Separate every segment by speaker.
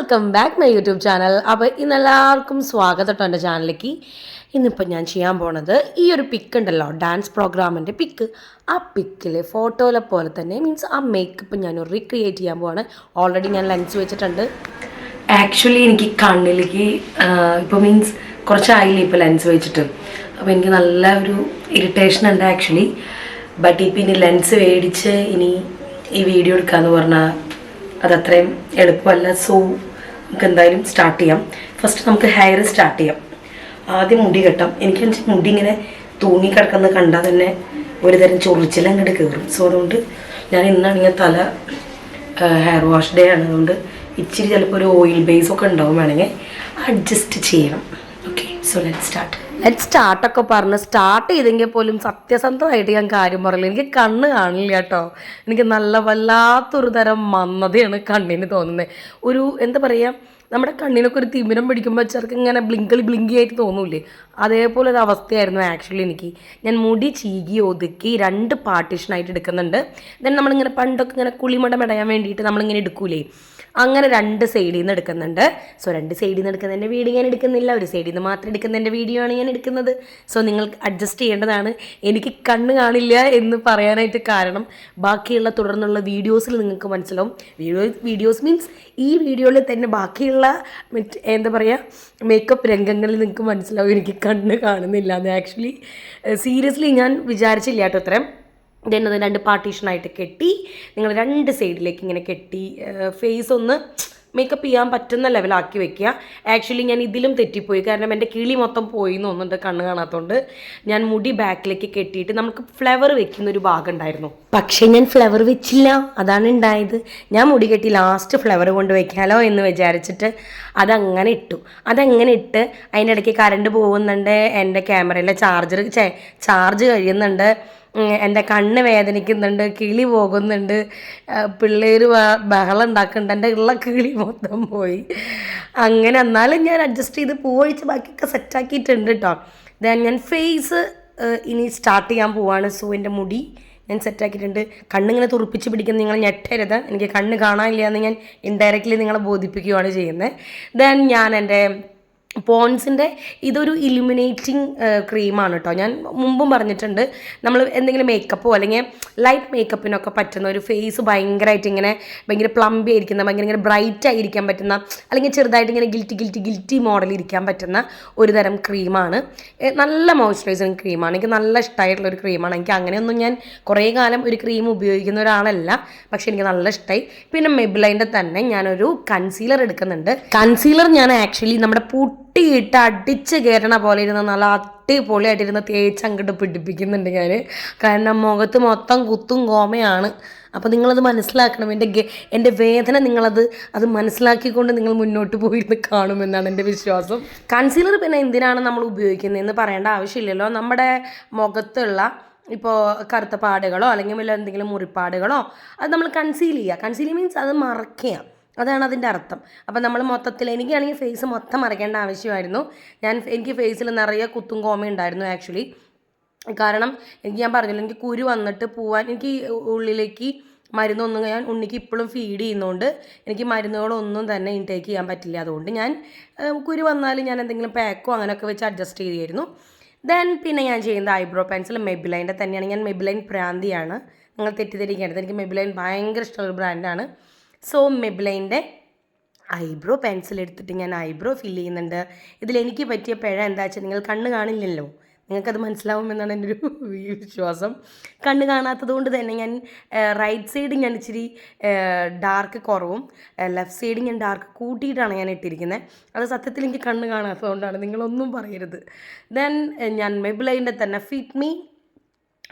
Speaker 1: Welcome back my YouTube channel. അപ്പോൾ ഇന്നെല്ലാവർക്കും സ്വാഗതം കേട്ടോ എൻ്റെ ചാനലിലേക്ക്. ഇന്നിപ്പോൾ ഞാൻ ചെയ്യാൻ പോണത് ഈ ഒരു പിക്ക് ഉണ്ടല്ലോ, ഡാൻസ് പ്രോഗ്രാമിൻ്റെ പിക്ക്. ആ പിക്കിൽ ഫോട്ടോയിലെ പോലെ തന്നെ മീൻസ് ആ മേക്കപ്പ് ഞാൻ റീക്രിയേറ്റ് ചെയ്യാൻ പോവാണ്. ഓൾറെഡി ഞാൻ ലെൻസ് വെച്ചിട്ടുണ്ട്. ആക്ച്വലി എനിക്ക് കണ്ണിലേക്ക് ഇപ്പോൾ മീൻസ് കുറച്ചായില്ലേ ഇപ്പോൾ ലെൻസ് വെച്ചിട്ട്, അപ്പോൾ എനിക്ക് നല്ല ഒരു ഇറിറ്റേഷൻ ഉണ്ട് ആക്ച്വലി. ബട്ട് ഇപ്പം ഇനി ലെൻസ് മേടിച്ച് ഇനി ഈ വീഡിയോ എടുക്കാമെന്ന് പറഞ്ഞാൽ അതത്രയും എളുപ്പമല്ല. സോ നമുക്ക് എന്തായാലും സ്റ്റാർട്ട് ചെയ്യാം. ഫസ്റ്റ് നമുക്ക് ഹെയർ സ്റ്റാർട്ട് ചെയ്യാം. ആദ്യം മുടി കെട്ടാം. എനിക്ക് മുടി ഇങ്ങനെ തൂങ്ങി കിടക്കുന്നത് കണ്ടാൽ തന്നെ ഒരുതരം ചൊറിച്ചിലങ്ങോട്ട് കയറും. സോ അതുകൊണ്ട് ഞാൻ ഇന്നാണെങ്കിൽ തല ഹെയർ വാഷ് ഡേ ആണ്, അതുകൊണ്ട് ഇച്ചിരി ചിലപ്പോൾ ഒരു ഓയിൽ ബേസ് ഒക്കെ ഉണ്ടാവും, വേണമെങ്കിൽ അഡ്ജസ്റ്റ് ചെയ്യണം. ഓക്കെ, സോ ലെറ്റ് സ്റ്റാർട്ടൊക്കെ പറഞ്ഞ് സ്റ്റാർട്ട് ചെയ്തെങ്കിൽ പോലും സത്യസന്ധമായിട്ട് ഞാൻ കാര്യം പറയില്ല. എനിക്ക് കണ്ണ് കാണില്ല കേട്ടോ. എനിക്ക് നല്ല വല്ലാത്തൊരു തരം മന്ദതയാണ് കണ്ണിന് തോന്നുന്നത്. ഒരു എന്താ പറയുക, നമ്മുടെ കണ്ണിനൊക്കെ ഒരു തിമിരം പിടിക്കുമ്പോൾ ചെറുക്ക് ഇങ്ങനെ ബ്ലിങ്കി ആയിട്ട് തോന്നൂലേ, അതേപോലെ ഒരു അവസ്ഥയായിരുന്നു ആക്ച്വലി എനിക്ക്. ഞാൻ മുടി ചീകി ഒതുക്കി 2 പാർട്ടീഷനായിട്ട് എടുക്കുന്നുണ്ട്. ദെൻ നമ്മളിങ്ങനെ പണ്ടൊക്കെ ഇങ്ങനെ കുളിമട മെടയാൻ വേണ്ടിയിട്ട് നമ്മളിങ്ങനെ എടുക്കൂലേ, അങ്ങനെ 2 സൈഡിൽ നിന്ന് എടുക്കുന്നുണ്ട്. സോ 2 സൈഡിൽ നിന്ന് എടുക്കുന്നതിൻ്റെ വീഡിയോ ഞാൻ എടുക്കുന്നില്ല, ഒരു സൈഡിൽ നിന്ന് മാത്രം എടുക്കുന്നതിൻ്റെ വീഡിയോ ആണ് ഞാൻ എടുക്കുന്നത്. സോ നിങ്ങൾ അഡ്ജസ്റ്റ് ചെയ്യേണ്ടതാണ്. എനിക്ക് കണ്ണ് കാണില്ല എന്ന് പറയാനായിട്ട് കാരണം ബാക്കിയുള്ള തുടർന്നുള്ള വീഡിയോസിൽ നിങ്ങൾക്ക് മനസ്സിലാവും. വീഡിയോസ് മീൻസ് ഈ വീഡിയോയിൽ തന്നെ ബാക്കിയുള്ള എന്താ പറയുക മേക്കപ്പ് രംഗങ്ങളിൽ നിങ്ങൾക്ക് മനസ്സിലാവും എനിക്ക് കണ്ണ് കാണുന്നില്ല എന്ന്. ആക്ച്വലി സീരിയസ്ലി ഞാൻ വിചാരിച്ചില്ല കേട്ടോ അത്രയും. ദെൻ അത് 2 പാർട്ടീഷനായിട്ട് കെട്ടി, നിങ്ങൾ 2 സൈഡിലേക്ക് ഇങ്ങനെ കെട്ടി ഫേസ് ഒന്ന് മേക്കപ്പ് ചെയ്യാൻ പറ്റുന്ന ലെവലാക്കി വെക്കുക. ആക്ച്വലി ഞാൻ ഇതിലും തെറ്റിപ്പോയി, കാരണം എൻ്റെ കിളി മൊത്തം പോയി എന്ന് തോന്നുന്നുണ്ട് കണ്ണ് കാണാത്തതുകൊണ്ട്. ഞാൻ മുടി ബാക്കിലേക്ക് കെട്ടിയിട്ട് നമുക്ക് ഫ്ലവർ വെക്കുന്ന ഒരു ഭാഗം ഉണ്ടായിരുന്നു, പക്ഷേ ഞാൻ ഫ്ലവർ വെച്ചില്ല. അതാണ് ഉണ്ടായത്. ഞാൻ മുടി കെട്ടി ലാസ്റ്റ് ഫ്ലവർ കൊണ്ട് വെക്കാലോ എന്ന് വിചാരിച്ചിട്ട് അതങ്ങനെ ഇട്ടു. ഇട്ട് അതിൻ്റെ ഇടയ്ക്ക് കറണ്ട് പോകുന്നുണ്ട്, എൻ്റെ ക്യാമറയിലെ ചാർജ് കഴിയുന്നുണ്ട്, എൻ്റെ കണ്ണ് വേദനിക്കുന്നുണ്ട്, കിളി പോകുന്നുണ്ട്, പിള്ളേർ ബഹളം ഉണ്ടാക്കുന്നുണ്ട്, എൻ്റെ ഉള്ള കിളി മൊത്തം പോയി. അങ്ങനെ എന്നാലും ഞാൻ അഡ്ജസ്റ്റ് ചെയ്ത് പോയിച്ച് ബാക്കിയൊക്കെ സെറ്റാക്കിയിട്ടുണ്ട് കേട്ടോ. ഞാൻ ഫേസ് ഇനി സ്റ്റാർട്ട് ചെയ്യാൻ പോവാണ്. സോ എൻ്റെ മുടി ഞാൻ സെറ്റാക്കിയിട്ടുണ്ട്. കണ്ണിങ്ങനെ തുറപ്പിച്ച് പിടിക്കുന്ന നിങ്ങൾ ഞെട്ടരുത്, എനിക്ക് കണ്ണ് കാണാനില്ല എന്ന് ഞാൻ ഇൻഡയറക്റ്റ്ലി നിങ്ങളെ ബോധിപ്പിക്കുകയാണ് ചെയ്യുന്നത്. ദെൻ ഞാൻ എൻ്റെ പോൺസിൻ്റെ ഇതൊരു ഇലുമിനേറ്റിംഗ് ക്രീമാണ് കേട്ടോ. ഞാൻ മുമ്പും പറഞ്ഞിട്ടുണ്ട്, നമ്മൾ എന്തെങ്കിലും മേക്കപ്പോ അല്ലെങ്കിൽ ലൈറ്റ് മേക്കപ്പിനൊക്കെ പറ്റുന്ന ഒരു ഫേസ് ഭയങ്കര പ്ലംബി ആയിരിക്കുന്ന, ഇങ്ങനെ ബ്രൈറ്റ് ആയിരിക്കാൻ പറ്റുന്ന, അല്ലെങ്കിൽ ചെറുതായിട്ട് ഇങ്ങനെ ഗിൽറ്റി മോഡൽ ഇരിക്കാൻ പറ്റുന്ന ഒരു തരം ക്രീമാണ്. നല്ല മോയ്സ്ചറൈസിങ് ക്രീമാണ്. എനിക്ക് നല്ല ഇഷ്ടമായിട്ടുള്ള ഒരു ക്രീമാണ്. എനിക്ക് അങ്ങനെയൊന്നും ഞാൻ കുറേ കാലം ഒരു ക്രീം ഉപയോഗിക്കുന്ന ഒരാളല്ല, പക്ഷെ എനിക്ക് നല്ല ഇഷ്ടമായി. പിന്നെ മെബ്ലൈൻ്റെ തന്നെ ഞാനൊരു കൺസീലർ എടുക്കുന്നുണ്ട്. കൺസീലർ ഞാൻ ആക്ച്വലി നമ്മുടെ പൊട്ടിയിട്ട് അടിച്ച് കയറണ പോലെ ഇരുന്ന് നല്ല അടിപൊളിയായിട്ടിരുന്ന് തേച്ച് അങ്ങോട്ട് പിടിപ്പിക്കുന്നുണ്ട് ഞാൻ. കാരണം മുഖത്ത് മൊത്തം കുത്തും കോമയാണ്. അപ്പോൾ നിങ്ങളത് മനസ്സിലാക്കണം. എൻ്റെ വേദന അത് മനസ്സിലാക്കിക്കൊണ്ട് നിങ്ങൾ മുന്നോട്ട് പോയിരുന്ന് കാണുമെന്നാണ് എൻ്റെ വിശ്വാസം. കൺസീലർ പിന്നെ എന്തിനാണ് നമ്മൾ ഉപയോഗിക്കുന്നതെന്ന് പറയേണ്ട ആവശ്യമില്ലല്ലോ. നമ്മുടെ മുഖത്തുള്ള ഇപ്പോൾ കറുത്ത പാടുകളോ അല്ലെങ്കിൽ വല്ല എന്തെങ്കിലും മുറിപ്പാടുകളോ അത് നമ്മൾ കൺസീൽ മീൻസ് അത് മറയ്ക്കുക, അതാണ് അതിൻ്റെ അർത്ഥം. അപ്പം നമ്മൾ മൊത്തത്തിൽ, എനിക്കാണെങ്കിൽ ഫേസ് മൊത്തം മറയ്ക്കേണ്ട ആവശ്യമായിരുന്നു. എനിക്ക് ഫേസിൽ നിറയെ കുത്തും കോമ ഉണ്ടായിരുന്നു ആക്ച്വലി. കാരണം ഞാൻ പറഞ്ഞല്ലോ, എനിക്ക് കുരു വന്നിട്ട് പോവാൻ, എനിക്ക് ഉള്ളിലേക്ക് മരുന്നൊന്നും, ഞാൻ ഉണ്ണിക്ക് ഇപ്പോഴും ഫീഡ് ചെയ്യുന്നതുകൊണ്ട് എനിക്ക് മരുന്നുകളൊന്നും തന്നെ ഇൻടേക്ക് ചെയ്യാൻ പറ്റില്ല. അതുകൊണ്ട് ഞാൻ കുരു വന്നാലും ഞാൻ എന്തെങ്കിലും പാക്കോ അങ്ങനെയൊക്കെ വെച്ച് അഡ്ജസ്റ്റ് ചെയ്തായിരുന്നു. ദെൻ പിന്നെ ഞാൻ ചെയ്യുന്നത് ഐബ്രോ പെൻസിൽ മെബ്ലൈൻ്റെ തന്നെയാണ്. ഞാൻ മെബ്ലൈൻ പ്രാന്തിയാണ്, നിങ്ങൾ തെറ്റിദ്ധരിക്കേണ്ടത്. എനിക്ക് മെബ്ലൈൻ ഭയങ്കര ഇഷ്ടമുള്ള ബ്രാൻഡാണ്. സോ മെബ്ലൈൻ്റെ ഐബ്രോ പെൻസിൽ എടുത്തിട്ട് ഞാൻ ഐബ്രോ ഫില്ല് ചെയ്യുന്നുണ്ട്. ഇതിലെനിക്ക് പറ്റിയ പിഴ എന്താ വെച്ചാൽ, നിങ്ങൾ കണ്ണ് കാണില്ലല്ലോ, നിങ്ങൾക്കത് മനസ്സിലാവുമെന്നാണ് എൻ്റെ ഒരു വിശ്വാസം. കണ്ണ് കാണാത്തത് കൊണ്ട് തന്നെ ഞാൻ റൈറ്റ് സൈഡ് ഞാൻ ഇച്ചിരി ഡാർക്ക് കുറവും ലെഫ്റ്റ് സൈഡ് ഞാൻ ഡാർക്ക് കൂട്ടിയിട്ടാണ് ഞാൻ ഇട്ടിരിക്കുന്നത്. അത് സത്യത്തിൽ എനിക്ക് കണ്ണ് കാണാത്തതുകൊണ്ടാണ്, നിങ്ങളൊന്നും പറയരുത്. ദെൻ ഞാൻ മെബ്ലൈൻ്റെ തന്നെ ഫിറ്റ് മീ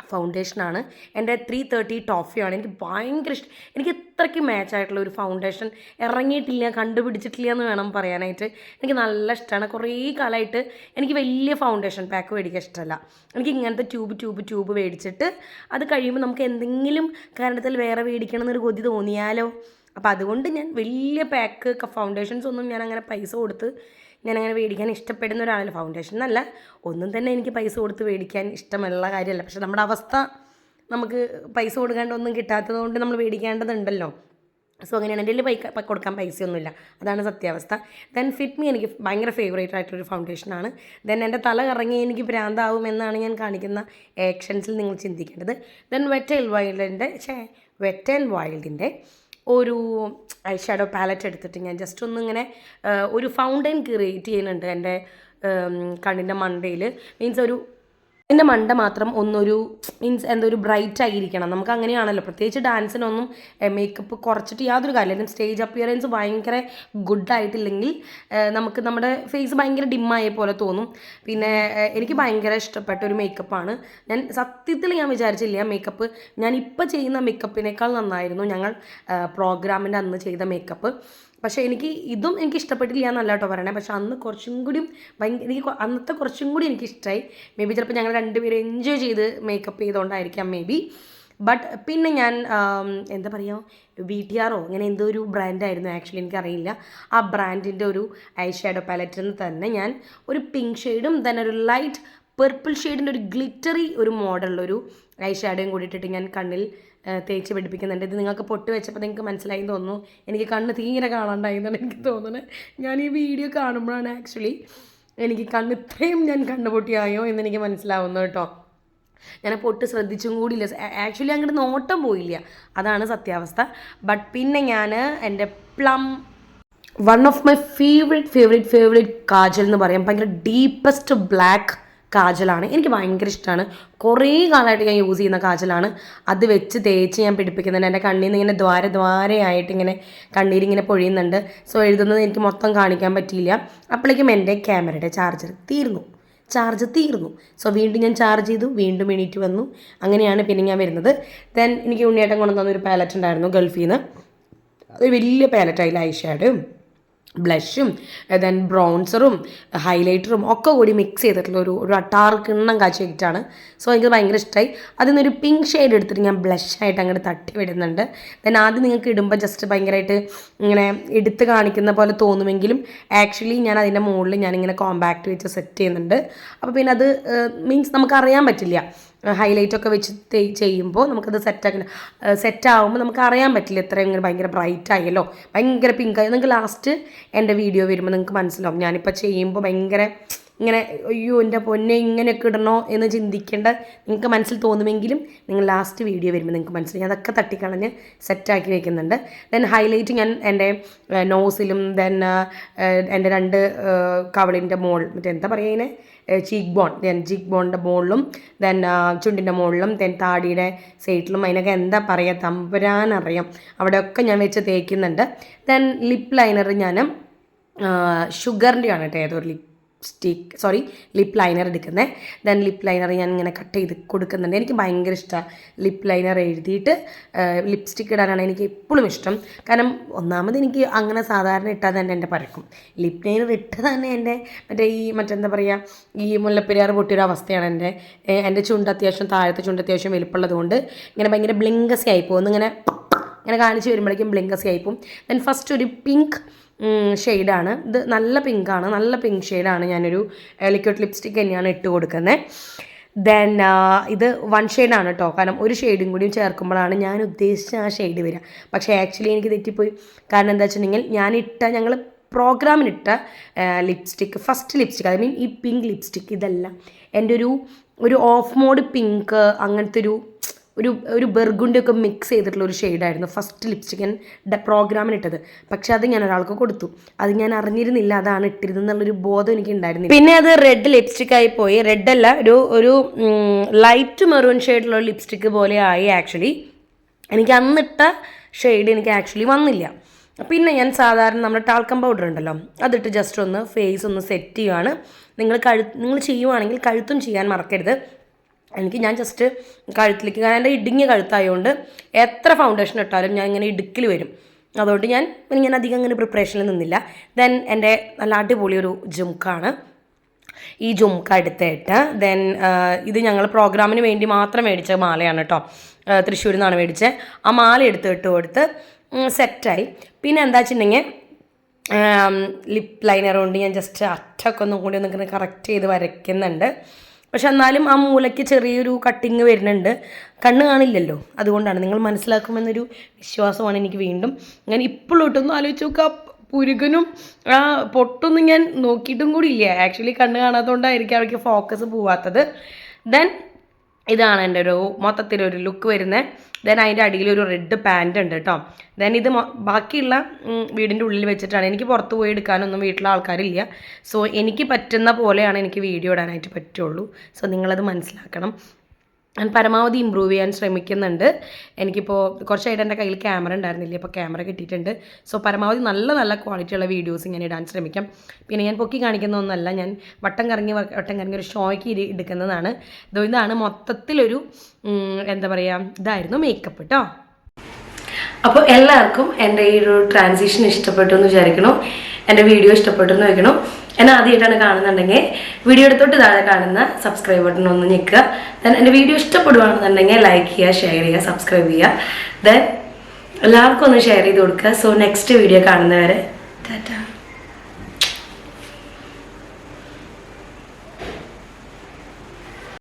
Speaker 1: ഫൗണ്ടേഷനാണ്. എൻ്റെ 330 ടോഫിയാണ്. എനിക്ക് ഭയങ്കര ഇഷ്ടം. എനിക്ക് ഇത്രയ്ക്ക് മാച്ചായിട്ടുള്ള ഒരു ഫൗണ്ടേഷൻ ഇറങ്ങിയിട്ടില്ല, കണ്ടുപിടിച്ചിട്ടില്ല എന്ന് വേണം പറയാനായിട്ട്. എനിക്ക് നല്ല ഇഷ്ടമാണ്. കുറേ കാലമായിട്ട് എനിക്ക് വലിയ ഫൗണ്ടേഷൻ പാക്ക് മേടിക്കാൻ ഇഷ്ടമല്ല. എനിക്ക് ഇങ്ങനത്തെ ട്യൂബ് മേടിച്ചിട്ട് അത് കഴിയുമ്പോൾ നമുക്ക് എന്തെങ്കിലും കാരണത്തിൽ വേറെ മേടിക്കണം എന്നൊരു കൊതി തോന്നിയാലോ. അപ്പോൾ അതുകൊണ്ട് ഞാൻ വലിയ പാക്ക് ഫൗണ്ടേഷൻസ് ഒന്നും ഞാൻ അങ്ങനെ പൈസ കൊടുത്ത് ഞാനങ്ങനെ മേടിക്കാൻ ഇഷ്ടപ്പെടുന്ന ഒരാളല്ല. ഫൗണ്ടേഷൻ എന്നല്ല, ഒന്നും തന്നെ എനിക്ക് പൈസ കൊടുത്ത് മേടിക്കാൻ ഇഷ്ടമുള്ള കാര്യമല്ല. പക്ഷെ നമ്മുടെ അവസ്ഥ, നമുക്ക് പൈസ കൊടുക്കാണ്ട് ഒന്നും കിട്ടാത്തത് കൊണ്ട് നമ്മൾ മേടിക്കേണ്ടതുണ്ടല്ലോ. സോ അങ്ങനെയാണ് എൻ്റെ കയ്യിൽ കൊടുക്കാൻ പൈസയൊന്നുമില്ല, അതാണ് സത്യാവസ്ഥ. ദെൻ ഫിറ്റ് മീ എനിക്ക് ഭയങ്കര ഫേവറേറ്റ് ആയിട്ടൊരു ഫൗണ്ടേഷനാണ്. ദെൻ എൻ്റെ തല കറങ്ങി എനിക്ക് ഭ്രാന്താവും എന്നാണ് ഞാൻ കാണിക്കുന്ന ആക്ഷൻസിൽ നിങ്ങൾ ചിന്തിക്കേണ്ടത്. ദെൻ വെറ്റ് ആൻഡ് വൈൽഡിൻ്റെ ഒരു ഐ ഷാഡോ പാലറ്റ് എടുത്തിട്ട് ഞാൻ ജസ്റ്റ് ഒന്നിങ്ങനെ ഒരു ഫൗണ്ടൈൻ ക്രിയേറ്റ് ചെയ്യുന്നുണ്ട് എൻ്റെ കണ്ണിൻ്റെ മണ്ടയിൽ. മീൻസ് എൻ്റെ മണ്ട മാത്രം ഒന്നൊരു മീൻസ് ഒരു ബ്രൈറ്റ് ആയിരിക്കണം. നമുക്ക് അങ്ങനെയാണല്ലോ, പ്രത്യേകിച്ച് ഡാൻസിനൊന്നും മേക്കപ്പ് കുറച്ചിട്ട് യാതൊരു കാര്യമില്ല. സ്റ്റേജ് അപ്പിയറൻസ് ഭയങ്കര ഗുഡായിട്ടില്ലെങ്കിൽ നമുക്ക് നമ്മുടെ ഫേസ് ഭയങ്കര ഡിമ്മായ പോലെ തോന്നും. പിന്നെ എനിക്ക് ഭയങ്കര ഇഷ്ടപ്പെട്ട ഒരു മേക്കപ്പാണ്. സത്യത്തിൽ ഞാൻ വിചാരിച്ചില്ല മേക്കപ്പ് ഞാൻ ഇപ്പോൾ ചെയ്യുന്ന മേക്കപ്പിനേക്കാൾ നന്നായിരുന്നു ഞങ്ങൾ പ്രോഗ്രാമിൻ്റെ അന്ന് ചെയ്ത മേക്കപ്പ്. പക്ഷേ എനിക്ക് ഇഷ്ടപ്പെട്ടില്ല എന്നല്ല കേട്ടോ പറയണേ. പക്ഷെ അന്ന് കുറച്ചും കൂടി അന്നത്തെ കുറച്ചും കൂടി എനിക്കിഷ്ടമായി. മേ ബി ചിലപ്പോൾ ഞങ്ങൾ രണ്ടുപേരും എൻജോയ് ചെയ്ത് മേക്കപ്പ് ചെയ്തുകൊണ്ടായിരിക്കാം മേ ബി. ബട്ട് പിന്നെ ഞാൻ എന്താ പറയുക, VTR അങ്ങനെ എന്തോ ഒരു ബ്രാൻഡായിരുന്നു ആക്ച്വലി, എനിക്കറിയില്ല. ആ ബ്രാൻഡിൻ്റെ ഒരു ഐ ഷാഡോ പാലറ്റിൽ നിന്ന് തന്നെ ഞാൻ ഒരു പിങ്ക് ഷെയ്ഡും തന്നെ ഒരു ലൈറ്റ് പെർപ്പിൾ ഷെയ്ഡിൻ്റെ ഒരു ഗ്ലിറ്ററി ഒരു മോഡലുള്ളൊരു ഐ ഷാഡോയും കൂടി ഇട്ടിട്ട് ഞാൻ കണ്ണിൽ തേച്ച് പിടിപ്പിക്കുന്നുണ്ട്. ഇത് നിങ്ങൾക്ക് പൊട്ട് വെച്ചപ്പോൾ നിങ്ങൾക്ക് മനസ്സിലായി തോന്നുന്നു. എനിക്ക് കണ്ണ് തീരെ കാണാണ്ടായിരുന്നാണ് എനിക്ക് തോന്നുന്നത്. ഞാൻ ഈ വീഡിയോ കാണുമ്പോഴാണ് ആക്ച്വലി എനിക്ക് ഇത്രയും ഞാൻ കണ്ണ് പൊട്ടിയായോ എന്നെനിക്ക് മനസ്സിലാവുന്നു കേട്ടോ. ഞാൻ പൊട്ട് ശ്രദ്ധിച്ചും കൂടിയില്ല, ആക്ച്വലി അങ്ങോട്ട് നോട്ടം പോയില്ല, അതാണ് സത്യാവസ്ഥ. ബട്ട് പിന്നെ ഞാൻ എൻ്റെ one of my favourite kajal എന്ന് പറയാം. ഭയങ്കര ഡീപ്പസ്റ്റ് ബ്ലാക്ക് കാജലാണ്. എനിക്ക് ഭയങ്കര ഇഷ്ടമാണ്. കുറേ കാലമായിട്ട് ഞാൻ യൂസ് ചെയ്യുന്ന കാജലാണ്. അത് വെച്ച് തേച്ച് ഞാൻ പിടിപ്പിക്കുന്നുണ്ട്. എൻ്റെ കണ്ണിൽ നിന്ന് ഇങ്ങനെ ദ്വാരയായിട്ട് ഇങ്ങനെ കണ്ണീരിങ്ങനെ പൊഴിയുന്നുണ്ട്. സോ എഴുതുന്നത് എനിക്ക് മൊത്തം കാണിക്കാൻ പറ്റിയില്ല. അപ്പോഴേക്കും എൻ്റെ ക്യാമറയുടെ ചാർജ് തീർന്നു. സോ വീണ്ടും ഞാൻ ചാർജ് ചെയ്തു, വീണ്ടും എണീറ്റ് വന്നു. അങ്ങനെയാണ് പിന്നെ ഞാൻ വരുന്നത്. ദെൻ എനിക്ക് ഉണ്ണിയേട്ടൻ കൊണ്ടുവന്ന ഒരു പാലറ്റ് ഉണ്ടായിരുന്നു ഗൾഫിൽ നിന്ന്. അത് വലിയ പാലറ്റായില്ല, ഐ ഷാഡും ബ്ലഷും ദെൻ ബ്രൗൺസറും ഹൈലൈറ്ററും ഒക്കെ കൂടി മിക്സ് ചെയ്തിട്ടുള്ള ഒരു അട്ടാറ് കിണ്ണം കാച്ചിട്ടാണ്. സോ എനിക്ക് ഭയങ്കര ഇഷ്ടമായി. അതിൽ നിന്നൊരു പിങ്ക് ഷെയ്ഡ് എടുത്തിട്ട് ഞാൻ ബ്ലഷായിട്ട് അങ്ങോട്ട് തട്ടി വിടുന്നുണ്ട്. ദെൻ ആദ്യം നിങ്ങൾക്ക് ഇടുമ്പോൾ ജസ്റ്റ് ഭയങ്കരമായിട്ട് ഇങ്ങനെ എടുത്ത് കാണിക്കുന്ന പോലെ തോന്നുമെങ്കിലും ആക്ച്വലി ഞാൻ അതിൻ്റെ മുകളിൽ ഞാനിങ്ങനെ കോമ്പാക്റ്റ് വെച്ച് സെറ്റ് ചെയ്യുന്നുണ്ട്. അപ്പോൾ പിന്നെ അത് മീൻസ് നമുക്കറിയാൻ പറ്റില്ല. ഹൈലൈറ്റൊക്കെ വെച്ച് ചെയ്യുമ്പോൾ നമുക്കത് സെറ്റാകുമ്പോൾ നമുക്ക് അറിയാൻ പറ്റില്ല എത്രയും ഇങ്ങനെ ഭയങ്കര ബ്രൈറ്റ് ആയല്ലോ, ഭയങ്കര പിങ്കായി. നിങ്ങൾക്ക് ലാസ്റ്റ് എൻ്റെ വീഡിയോ വരുമ്പോൾ നിങ്ങൾക്ക് മനസ്സിലാവും. ഞാനിപ്പോൾ ചെയ്യുമ്പോൾ ഭയങ്കര ഇങ്ങനെ അയ്യോ എൻ്റെ പൊന്നെ ഇങ്ങനെയൊക്കെ ഇടണോ എന്ന് ചിന്തിക്കേണ്ട നിങ്ങൾക്ക് മനസ്സിൽ തോന്നുമെങ്കിലും നിങ്ങൾ ലാസ്റ്റ് വീഡിയോ വരുമ്പോൾ നിങ്ങൾക്ക് മനസ്സിലായി. അതൊക്കെ തട്ടിക്കളഞ്ഞ് സെറ്റാക്കി വെക്കുന്നുണ്ട്. ദെൻ ഹൈലൈറ്റ് ഞാൻ എൻ്റെ നോസിലും ദെൻ എൻ്റെ 2 കവളിൻ്റെ എന്താ പറയുക ഇതിനെ ചീക്ക് ബോണിൻ്റെ മുകളിലും ദെൻ ചുണ്ടിൻ്റെ മുകളിലും ദെൻ താടിയുടെ സൈഡിലും അതിനൊക്കെ എന്താ പറയുക തമ്പുരാനറിയാം, അവിടെയൊക്കെ ഞാൻ വെച്ച് തേക്കുന്നുണ്ട്. ദെൻ ലിപ്പ് ലൈനർ ഞാൻ ഷുഗറിൻ്റെയാണ് കേട്ടോ, ഏതൊരു ലിപ്പ് ലൈനർ എടുക്കുന്നത്. ദെൻ ലിപ്പ് ലൈനർ ഞാൻ ഇങ്ങനെ കട്ട് ചെയ്ത് കൊടുക്കുന്നുണ്ട്. എനിക്ക് ഭയങ്കര ഇഷ്ടമാണ് ലിപ്പ് ലൈനർ എഴുതിയിട്ട് ലിപ്സ്റ്റിക്ക് ഇടാനാണ് എനിക്ക് എപ്പോഴും ഇഷ്ടം. കാരണം ഒന്നാമത് എനിക്ക് അങ്ങനെ സാധാരണ ഇട്ടാൽ തന്നെ എൻ്റെ പരക്കും. ലിപ്പ് ലൈനർ ഇട്ട് തന്നെ എൻ്റെ മറ്റെന്താ പറയുക, ഈ മുല്ലപ്പെരിയാർ പൊട്ടിയൊരു അവസ്ഥയാണ്. എൻ്റെ ചുണ്ട് താഴത്തെ ചുണ്ട് അത്യാവശ്യം വലുപ്പമുള്ളത് കൊണ്ട് ഇങ്ങനെ ഭയങ്കര ബ്ലിങ്കസി ആയിപ്പോകും. ഇങ്ങനെ കാണിച്ച് വരുമ്പോഴേക്കും ബ്ലിങ്കസി ആയിപ്പോവും. ദെൻ ഫസ്റ്റ് ഒരു പിങ്ക് ഷെയ്ഡാണ് ഇത്, നല്ല പിങ്ക് ഷെയ്ഡാണ്. ഞാനൊരു ലിക്വിഡ് ലിപ്സ്റ്റിക്ക് തന്നെയാണ് ഇട്ട് കൊടുക്കുന്നത്. ദെൻ ഇത് 1 ഷെയ്ഡാണ് കേട്ടോ, കാരണം ഒരു ഷെയ്ഡും കൂടിയും ചേർക്കുമ്പോഴാണ് ഞാൻ ഉദ്ദേശിച്ച ആ ഷെയ്ഡ് വരിക. പക്ഷേ ആക്ച്വലി എനിക്ക് തെറ്റിപ്പോയി. കാരണം എന്താ വെച്ചിട്ടുണ്ടെങ്കിൽ ഞങ്ങൾ പ്രോഗ്രാമിനിട്ട lipstick, first lipstick, I mean ഈ പിങ്ക് ലിപ്സ്റ്റിക്ക് ഇതെല്ലാം എൻ്റെ ഒരു ഓഫ് മോഡ് പിങ്ക്, അങ്ങനത്തെ ഒരു ബെർഗുണ്ടിയൊക്കെ മിക്സ് ചെയ്തിട്ടുള്ള ഒരു ഷെയ്ഡായിരുന്നു ഫസ്റ്റ് ലിപ്സ്റ്റിക് ഞാൻ പ്രോഗ്രാമിനിട്ടത്. പക്ഷെ അത് ഞാൻ ഒരാൾക്ക് കൊടുത്തു, അത് ഞാൻ അറിഞ്ഞിരുന്നില്ല അതാണ് ഇട്ടിരുന്നെന്നുള്ളൊരു ബോധം എനിക്ക് ഉണ്ടായിരുന്നില്ല. പിന്നെ അത് റെഡ് ലിപ്സ്റ്റിക്കായി പോയി. റെഡ് അല്ല, ഒരു ലൈറ്റ് മെറൂൺ ഷെയ്ഡിലുള്ള ലിപ്സ്റ്റിക്ക് പോലെ ആയി. ആക്ച്വലി എനിക്ക് അന്നിട്ട ഷെയ്ഡ് എനിക്ക് ആക്ച്വലി വന്നില്ല. പിന്നെ ഞാൻ സാധാരണ നമ്മുടെ ടാൽക്കം പൗഡർ ഉണ്ടല്ലോ, അതിട്ട് ജസ്റ്റ് ഒന്ന് ഫേസ് ഒന്ന് സെറ്റ് ചെയ്യുകയാണ്. നിങ്ങൾ ചെയ്യുവാണെങ്കിൽ കഴുത്തും ചെയ്യാൻ മറക്കരുത്. ഞാൻ ജസ്റ്റ് കഴുത്തിലേക്ക്, കാരണം എൻ്റെ ഇടുങ്ങിയ കഴുത്തായതുകൊണ്ട് എത്ര ഫൗണ്ടേഷൻ ഇട്ടാലും ഞാൻ ഇങ്ങനെ ഇടുക്കിൽ വരും. അതുകൊണ്ട് ഞാൻ അധികം അങ്ങനെ പ്രിപ്പറേഷനിൽ നിന്നില്ല. ദെൻ എൻ്റെ നല്ല അടിപൊളി ഒരു ജുംക്കാണ്. ഈ ജുംക്ക എടുത്തിട്ട് ദെൻ ഇത് ഞങ്ങൾ പ്രോഗ്രാമിന് വേണ്ടി മാത്രം മേടിച്ച മാലയാണ് കേട്ടോ, തൃശ്ശൂരിൽ നിന്നാണ് മേടിച്ചത്. ആ മാല എടുത്തിട്ട് കൊടുത്ത് സെറ്റായി. പിന്നെ എന്താ വെച്ചിട്ടുണ്ടെങ്കിൽ ലിപ്പ് ലൈനർ കൊണ്ട് ഞാൻ ജസ്റ്റ് അറ്റൊക്കെ ഒന്നും കൂടി കറക്റ്റ് ചെയ്ത് വരയ്ക്കുന്നുണ്ട്. പക്ഷെ എന്നാലും ആ മൂലയ്ക്ക് ചെറിയൊരു കട്ടിങ് വരുന്നുണ്ട്. കണ്ണ് കാണില്ലല്ലോ, അതുകൊണ്ടാണ്. നിങ്ങൾ മനസ്സിലാക്കുമെന്നൊരു വിശ്വാസമാണ് എനിക്ക്. വീണ്ടും ഞാൻ ഇപ്പോഴോട്ടൊന്നും ആലോചിച്ച് നോക്കുക, പുരുകനും ആ പൊട്ടൊന്നും ഞാൻ നോക്കിയിട്ടും കൂടി ഇല്ല. ആക്ച്വലി കണ്ണ് കാണാത്തതുകൊണ്ടായിരിക്കും അവർക്ക് ഫോക്കസ് പോവാത്തത്. ദെൻ ഇതാണ് എൻ്റെ ഒരു മൊത്തത്തിലൊരു ലുക്ക് വരുന്നത്. ദെൻ അതിൻ്റെ അടിയിലൊരു റെഡ് പാൻറ് ഉണ്ട് കേട്ടോ. ദെൻ ഇത് ബാക്കിയുള്ള വീടിൻ്റെ ഉള്ളിൽ വെച്ചിട്ടാണ്. എനിക്ക് പുറത്ത് പോയി എടുക്കാനൊന്നും വീട്ടിലെ ആൾക്കാരില്ല. സോ എനിക്ക് പറ്റുന്ന പോലെയാണ് എനിക്ക് വീഡിയോ ഇടാനായിട്ട് പറ്റുള്ളൂ. സോ നിങ്ങളത് മനസ്സിലാക്കണം. ഞാൻ പരമാവധി ഇമ്പ്രൂവ് ചെയ്യാൻ ശ്രമിക്കുന്നുണ്ട്. എനിക്കിപ്പോൾ കുറച്ചായിട്ട് എൻ്റെ കയ്യിൽ ക്യാമറ ഉണ്ടായിരുന്നില്ല, അപ്പോൾ ക്യാമറ കിട്ടിയിട്ടുണ്ട്. സോ പരമാവധി നല്ല നല്ല ക്വാളിറ്റിയുള്ള വീഡിയോസ് ഞാൻ ഇടാൻ ശ്രമിക്കാം. പിന്നെ ഞാൻ പൊക്കി കാണിക്കുന്ന ഒന്നല്ല, ഞാൻ വട്ടം കറങ്ങി ഒരു ഷോയ്ക്ക് എടുക്കുന്നതാണ്. ഇതാണ് മൊത്തത്തിലൊരു എന്താ പറയുക, ഇതായിരുന്നു മേക്കപ്പ് കേട്ടോ. അപ്പോൾ എല്ലാവർക്കും എൻ്റെ ഈ ഒരു ട്രാൻസിഷൻ ഇഷ്ടപ്പെട്ടു എന്ന് വിചാരിക്കണം. എൻ്റെ വീഡിയോ ഇഷ്ടപ്പെട്ടു എന്ന് വയ്ക്കണം. എന്നെ ആദ്യമായിട്ടാണ് കാണുന്നുണ്ടെങ്കിൽ വീഡിയോ എടുത്തോട്ട് താഴെ കാണുന്ന സബ്സ്ക്രൈബ് ബട്ടൺ ഒന്ന് ഞെക്കുക. ദെൻ എൻ്റെ വീഡിയോ ഇഷ്ടപ്പെടുകയാണെന്നുണ്ടെങ്കിൽ ലൈക്ക് ചെയ്യുക, ഷെയർ ചെയ്യുക, സബ്സ്ക്രൈബ് ചെയ്യുക. ദെൻ എല്ലാവർക്കും ഒന്ന് ഷെയർ ചെയ്ത് കൊടുക്കുക. സോ നെക്സ്റ്റ് വീഡിയോ കാണുന്നവരെ ടാറ്റാ.